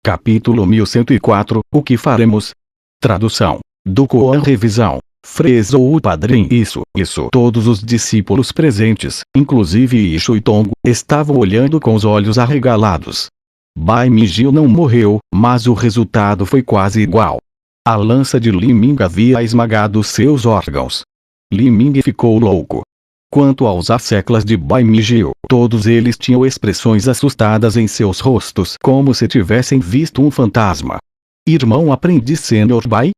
Capítulo 1104 O que faremos? Tradução. Do Koan Revisão. Fresou o padrinho. Isso. Todos os discípulos presentes, inclusive Ishu e Tongo, estavam olhando com os olhos arregalados. Bai Mijio não morreu, mas o resultado foi quase igual. A lança de Li Ming havia esmagado seus órgãos. Li Ming ficou louco. Quanto aos asseclas de Bai Mijio, todos eles tinham expressões assustadas em seus rostos, como se tivessem visto um fantasma. Irmão aprendiz Sênior Bai,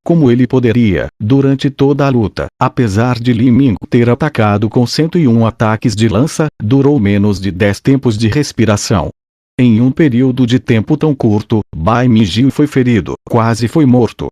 como ele poderia, durante toda a luta, apesar de Li Ming ter atacado com 101 ataques de lança, durou menos de 10 tempos de respiração. Em um período de tempo tão curto, Bai Mijio foi ferido, quase foi morto.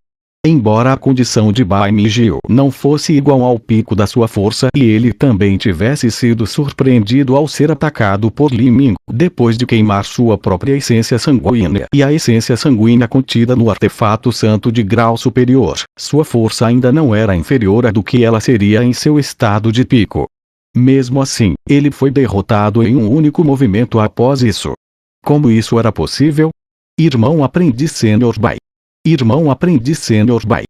Embora a condição de Bai Mijio não fosse igual ao pico da sua força e ele também tivesse sido surpreendido ao ser atacado por Li Ming, depois de queimar sua própria essência sanguínea e a essência sanguínea contida no artefato santo de grau superior, sua força ainda não era inferior à do que ela seria em seu estado de pico. Mesmo assim, ele foi derrotado em um único movimento após isso. Como isso era possível? Irmão aprendiz Sênior Bai.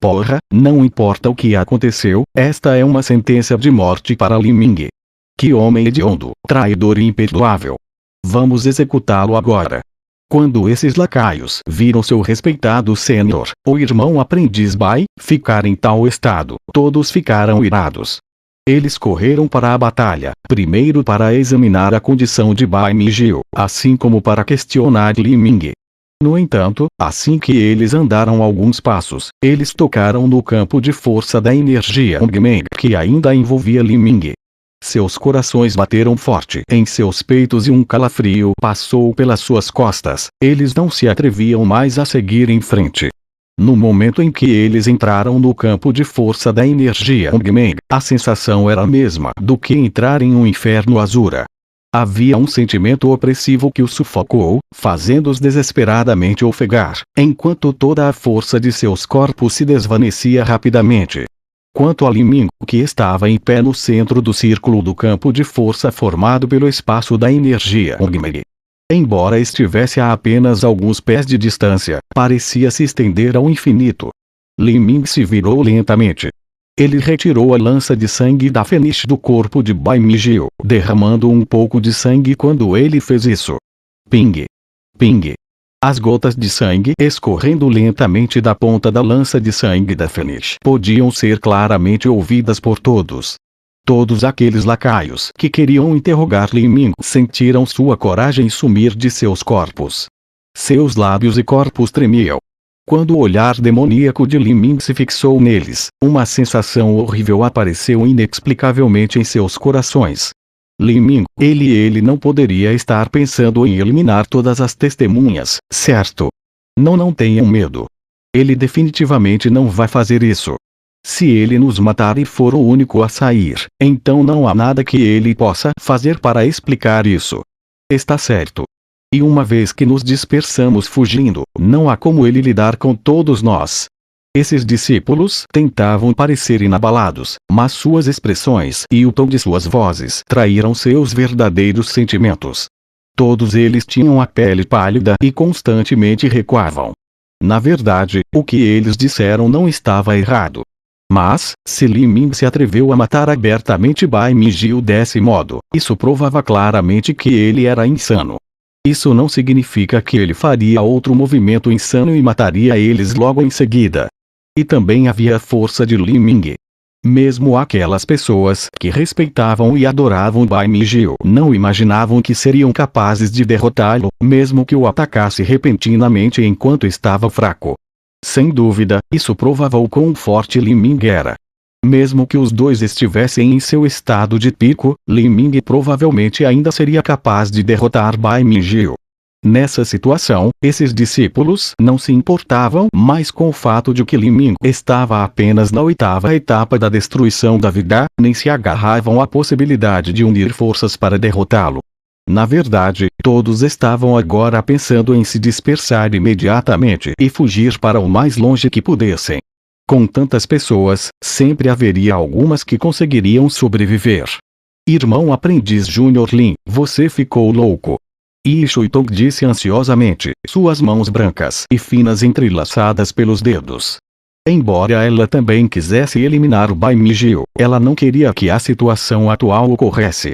Porra, não importa o que aconteceu, esta é uma sentença de morte para Li Ming. Que homem hediondo, traidor e imperdoável. Vamos executá-lo agora. Quando esses lacaios viram seu respeitado Sênior, o irmão aprendiz Bai, ficar em tal estado, todos ficaram irados. Eles correram para a batalha, primeiro para examinar a condição de Bai Mijio, assim como para questionar Li Ming. No entanto, assim que eles andaram alguns passos, eles tocaram no campo de força da energia Ongmeng que ainda envolvia Li Ming. Seus corações bateram forte em seus peitos e um calafrio passou pelas suas costas, eles não se atreviam mais a seguir em frente. No momento em que eles entraram no campo de força da energia Ongmeng, a sensação era a mesma do que entrar em um inferno Azura. Havia um sentimento opressivo que os sufocou, fazendo-os desesperadamente ofegar, enquanto toda a força de seus corpos se desvanecia rapidamente. Quanto a Li Ming, que estava em pé no centro do círculo do campo de força formado pelo espaço da energia Ongmeng. Embora estivesse a apenas alguns pés de distância, parecia se estender ao infinito. Li Ming se virou lentamente. Ele retirou a lança de sangue da feniche do corpo de Bai Mijio, derramando um pouco de sangue quando ele fez isso. Ping! Ping! As gotas de sangue escorrendo lentamente da ponta da lança de sangue da feniche podiam ser claramente ouvidas por todos. Todos aqueles lacaios que queriam interrogar Li Ming sentiram sua coragem sumir de seus corpos. Seus lábios e corpos tremiam. Quando o olhar demoníaco de Li Ming se fixou neles, uma sensação horrível apareceu inexplicavelmente em seus corações. Li Ming, ele não poderia estar pensando em eliminar todas as testemunhas, certo? Não tenham medo. Ele definitivamente não vai fazer isso. Se ele nos matar e for o único a sair, então não há nada que ele possa fazer para explicar isso. Está certo. E uma vez que nos dispersamos fugindo, não há como ele lidar com todos nós. Esses discípulos tentavam parecer inabalados, mas suas expressões e o tom de suas vozes traíram seus verdadeiros sentimentos. Todos eles tinham a pele pálida e constantemente recuavam. Na verdade, o que eles disseram não estava errado. Mas, se Li Ming se atreveu a matar abertamente Bai Mijio desse modo, isso provava claramente que ele era insano. Isso não significa que ele faria outro movimento insano e mataria eles logo em seguida. E também havia a força de Li Ming. Mesmo aquelas pessoas que respeitavam e adoravam Bai Mijio não imaginavam que seriam capazes de derrotá-lo, mesmo que o atacasse repentinamente enquanto estava fraco. Sem dúvida, isso provava o quão forte Li Ming era. Mesmo que os dois estivessem em seu estado de pico, Li Ming provavelmente ainda seria capaz de derrotar Bai Mijio. Nessa situação, esses discípulos não se importavam mais com o fato de que Li Ming estava apenas na 8ª etapa da destruição da vida, nem se agarravam à possibilidade de unir forças para derrotá-lo. Na verdade, todos estavam agora pensando em se dispersar imediatamente e fugir para o mais longe que pudessem. Com tantas pessoas, sempre haveria algumas que conseguiriam sobreviver. Irmão aprendiz Júnior Lin, você ficou louco. Yi Shuitong disse ansiosamente, suas mãos brancas e finas entrelaçadas pelos dedos. Embora ela também quisesse eliminar o Bai Mijio, ela não queria que a situação atual ocorresse.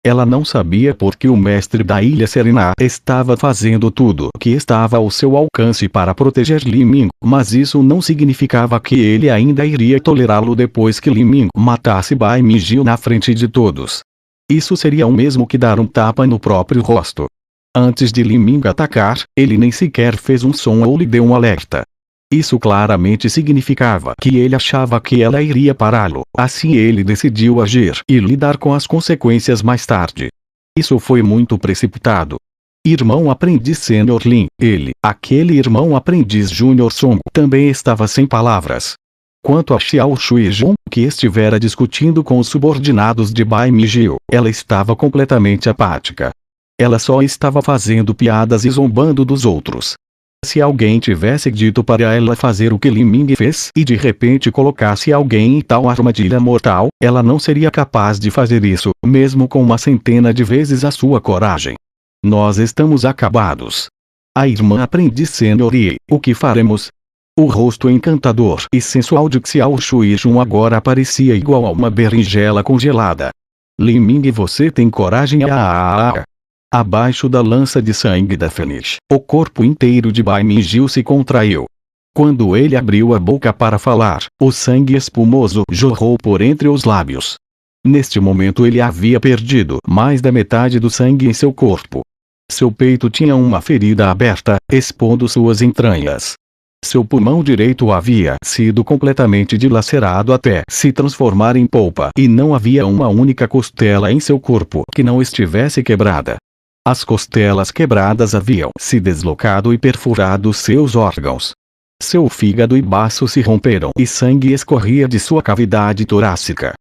Ela não sabia por que o mestre da Ilha Serena estava fazendo tudo o que estava ao seu alcance para proteger Li Ming, mas isso não significava que ele ainda iria tolerá-lo depois que Li Ming matasse Bai Mijio na frente de todos. Isso seria o mesmo que dar um tapa no próprio rosto. Antes de Li Ming atacar, ele nem sequer fez um som ou lhe deu um alerta. Isso claramente significava que ele achava que ela iria pará-lo, assim ele decidiu agir e lidar com as consequências mais tarde. Isso foi muito precipitado. Irmão aprendiz Sênior Lin, aquele irmão aprendiz Júnior Song, também estava sem palavras. Quanto a Xiao Shuijun, que estivera discutindo com os subordinados de Bai Mijio, ela estava completamente apática. Ela só estava fazendo piadas e zombando dos outros. Se alguém tivesse dito para ela fazer o que Li Ming fez e de repente colocasse alguém em tal armadilha mortal, ela não seria capaz de fazer isso, mesmo com uma centena de vezes a sua coragem. Nós estamos acabados. A irmã aprendiz Sênior Yi, o que faremos? O rosto encantador e sensual de Xiao Shuijun agora parecia igual a uma berinjela congelada. Li Ming, você tem coragem? Abaixo da lança de sangue da Fênix, o corpo inteiro de Bai Mijio se contraiu. Quando ele abriu a boca para falar, o sangue espumoso jorrou por entre os lábios. Neste momento ele havia perdido mais da metade do sangue em seu corpo. Seu peito tinha uma ferida aberta, expondo suas entranhas. Seu pulmão direito havia sido completamente dilacerado até se transformar em polpa e não havia uma única costela em seu corpo que não estivesse quebrada. As costelas quebradas haviam se deslocado e perfurado seus órgãos. Seu fígado e baço se romperam e sangue escorria de sua cavidade torácica.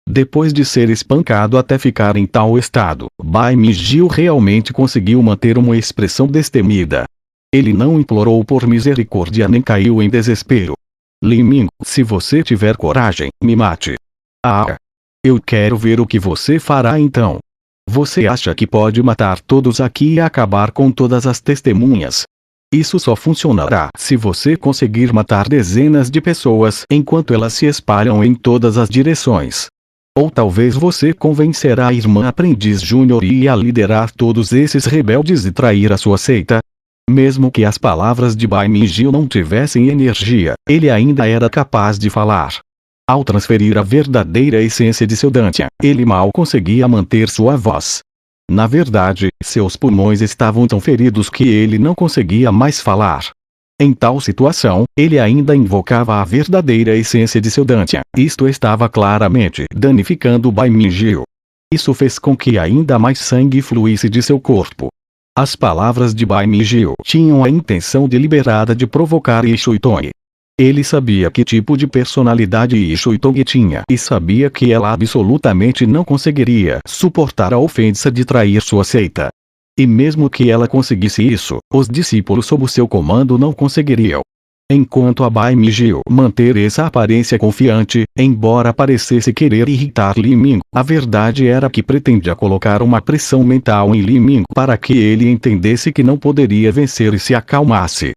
Depois de ser espancado até ficar em tal estado, Bai Mijio realmente conseguiu manter uma expressão destemida. Ele não implorou por misericórdia nem caiu em desespero. Li Ming, se você tiver coragem, me mate. Eu quero ver o que você fará então. Você acha que pode matar todos aqui e acabar com todas as testemunhas? Isso só funcionará se você conseguir matar dezenas de pessoas enquanto elas se espalham em todas as direções. Ou talvez você convencerá a irmã aprendiz Júnior Yi a liderar todos esses rebeldes e trair a sua seita. Mesmo que as palavras de Bai Mijio não tivessem energia, ele ainda era capaz de falar. Ao transferir a verdadeira essência de seu Dantian, ele mal conseguia manter sua voz. Na verdade, seus pulmões estavam tão feridos que ele não conseguia mais falar. Em tal situação, ele ainda invocava a verdadeira essência de seu Dantian. Isto estava claramente danificando Bai Mijio. Isso fez com que ainda mais sangue fluísse de seu corpo. As palavras de Bai Mijio tinham a intenção deliberada de provocar Yi Shuitong. Ele sabia que tipo de personalidade Yi Shuitong tinha e sabia que ela absolutamente não conseguiria suportar a ofensa de trair sua seita. E mesmo que ela conseguisse isso, os discípulos sob o seu comando não conseguiriam. Enquanto a Bai Mijio manter essa aparência confiante, embora parecesse querer irritar Li Ming, a verdade era que pretendia colocar uma pressão mental em Li Ming para que ele entendesse que não poderia vencer e se acalmasse.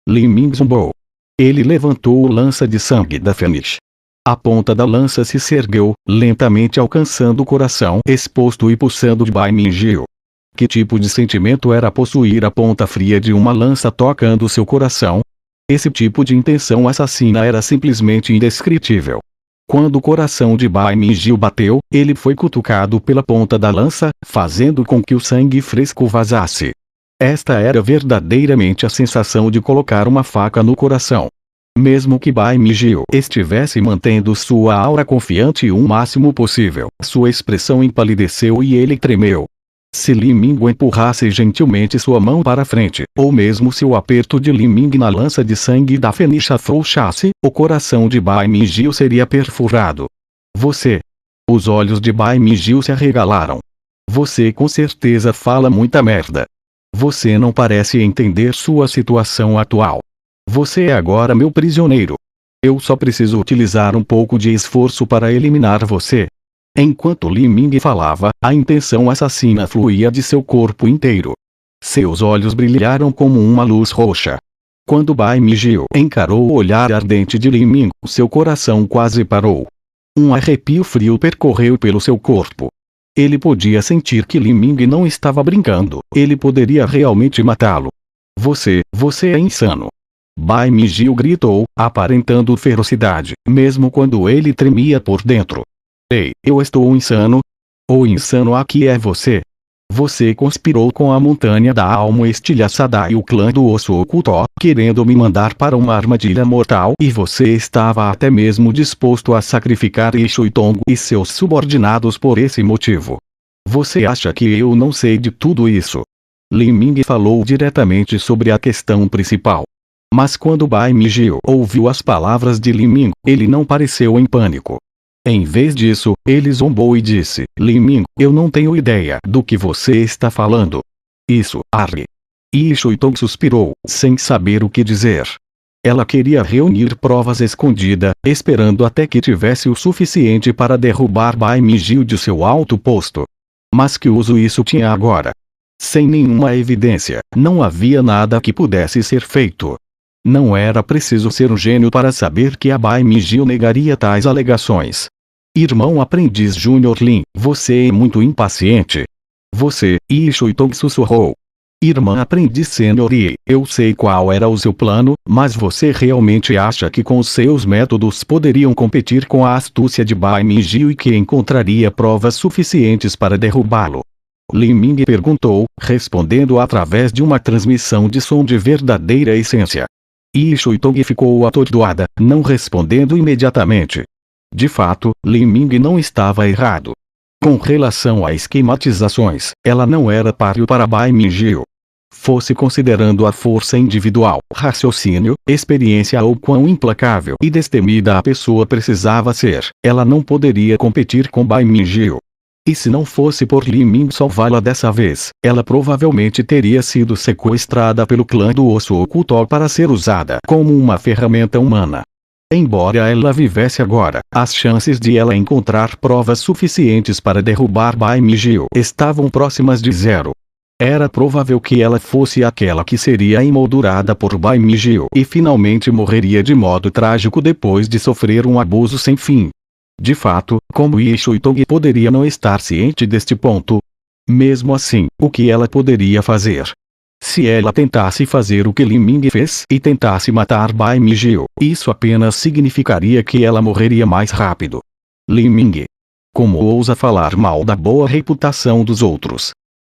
Li Ming zumbou. Ele levantou o lança de sangue da Fênix. A ponta da lança se ergueu, lentamente alcançando o coração exposto e pulsando de Bai Mijio. Que tipo de sentimento era possuir a ponta fria de uma lança tocando seu coração? Esse tipo de intenção assassina era simplesmente indescritível. Quando o coração de Bai Mijio bateu, ele foi cutucado pela ponta da lança, fazendo com que o sangue fresco vazasse. Esta era verdadeiramente a sensação de colocar uma faca no coração. Mesmo que Bai Mijio estivesse mantendo sua aura confiante o máximo possível, sua expressão empalideceu e ele tremeu. Se Li Ming empurrasse gentilmente sua mão para frente, ou mesmo se o aperto de Li Ming na lança de sangue da Fênix afrouxasse, o coração de Bai Mijio seria perfurado. Você. Os olhos de Bai Mijio se arregalaram. Você com certeza fala muita merda. Você não parece entender sua situação atual. Você é agora meu prisioneiro. Eu só preciso utilizar um pouco de esforço para eliminar você. Enquanto Li Ming falava, a intenção assassina fluía de seu corpo inteiro. Seus olhos brilharam como uma luz roxa. Quando Bai Mijio encarou o olhar ardente de Lin Ming, seu coração quase parou. Um arrepio frio percorreu pelo seu corpo. Ele podia sentir que Lin Ming não estava brincando, ele poderia realmente matá-lo. Você é insano. Bai Mijio gritou, aparentando ferocidade, mesmo quando ele tremia por dentro. Ei, eu estou insano? O insano aqui é você. Você conspirou com a montanha da alma estilhaçada e o clã do osso oculto, querendo me mandar para uma armadilha mortal, e você estava até mesmo disposto a sacrificar Ishuitong e seus subordinados por esse motivo. Você acha que eu não sei de tudo isso? Lin Ming falou diretamente sobre a questão principal. Mas quando Bai Mijio ouviu as palavras de Lin Ming, ele não pareceu em pânico. Em vez disso, ele zombou e disse, Lin Ming, eu não tenho ideia do que você está falando. Isso, Arre. Ishuitong suspirou, sem saber o que dizer. Ela queria reunir provas escondida, esperando até que tivesse o suficiente para derrubar Bai Mijio de seu alto posto. Mas que uso isso tinha agora? Sem nenhuma evidência, não havia nada que pudesse ser feito. Não era preciso ser um gênio para saber que a Bai Mijio negaria tais alegações. Irmão aprendiz Júnior Lin, você é muito impaciente. Você, Ishuitong sussurrou. Irmã aprendiz sênior Yi, eu sei qual era o seu plano, mas você realmente acha que com os seus métodos poderiam competir com a astúcia de Bai Mijio e que encontraria provas suficientes para derrubá-lo? Lin Ming perguntou, respondendo através de uma transmissão de som de verdadeira essência. Ishuitong ficou atordoada, não respondendo imediatamente. De fato, Lin Ming não estava errado. Com relação a esquematizações, ela não era páreo para Bai Mijio. Fosse considerando a força individual, raciocínio, experiência ou quão implacável e destemida a pessoa precisava ser, ela não poderia competir com Bai Mijio. E se não fosse por Lin Ming salvá-la dessa vez, ela provavelmente teria sido sequestrada pelo clã do osso oculto para ser usada como uma ferramenta humana. Embora ela vivesse agora, as chances de ela encontrar provas suficientes para derrubar Bai Mijio estavam próximas de zero. Era provável que ela fosse aquela que seria emoldurada por Bai Mijio e finalmente morreria de modo trágico depois de sofrer um abuso sem fim. De fato, como Ishuitong poderia não estar ciente deste ponto? Mesmo assim, o que ela poderia fazer? Se ela tentasse fazer o que Lin Ming fez e tentasse matar Bai Mijio, isso apenas significaria que ela morreria mais rápido. Lin Ming. Como ousa falar mal da boa reputação dos outros?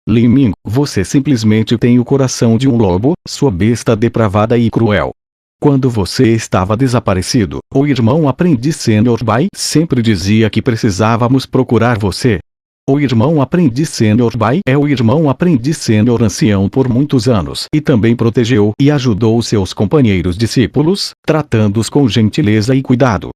Lin Ming, você simplesmente tem o coração de um lobo, sua besta depravada e cruel. Quando você estava desaparecido, o irmão aprendiz sênior Bai sempre dizia que precisávamos procurar você. O irmão aprendiz sênior Bai é o irmão aprendiz sênior ancião por muitos anos e também protegeu e ajudou seus companheiros discípulos, tratando-os com gentileza e cuidado.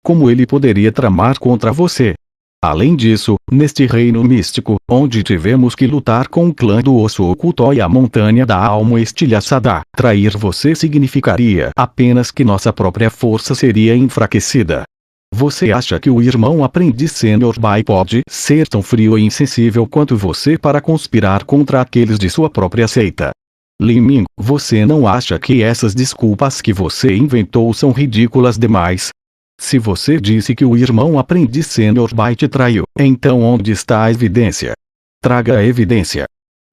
Como ele poderia tramar contra você? Além disso, neste reino místico, onde tivemos que lutar com o clã do osso oculto e a montanha da alma estilhaçada, trair você significaria apenas que nossa própria força seria enfraquecida. Você acha que o irmão aprendiz sênior Bai pode ser tão frio e insensível quanto você para conspirar contra aqueles de sua própria seita? Lin Ming, você não acha que essas desculpas que você inventou são ridículas demais? Se você disse que o irmão aprendiz sênior Bai te traiu, então onde está a evidência? Traga a evidência.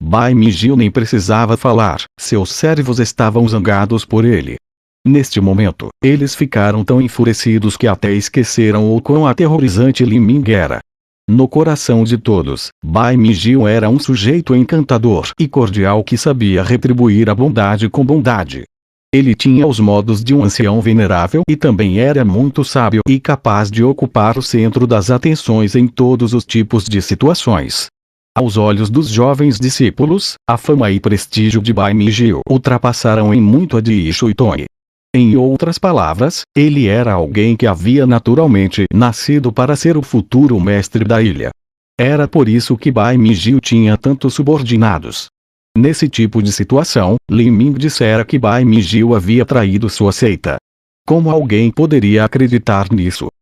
Bai Mijio nem precisava falar, seus servos estavam zangados por ele. Neste momento, eles ficaram tão enfurecidos que até esqueceram o quão aterrorizante Lin Ming era. No coração de todos, Bai Mijio era um sujeito encantador e cordial que sabia retribuir a bondade com bondade. Ele tinha os modos de um ancião venerável e também era muito sábio e capaz de ocupar o centro das atenções em todos os tipos de situações. Aos olhos dos jovens discípulos, a fama e prestígio de Bai Mijio ultrapassaram em muito a de Ishuitong. Em outras palavras, ele era alguém que havia naturalmente nascido para ser o futuro mestre da ilha. Era por isso que Bai Mijio tinha tantos subordinados. Nesse tipo de situação, Lin Ming dissera que Bai Mijio havia traído sua seita. Como alguém poderia acreditar nisso?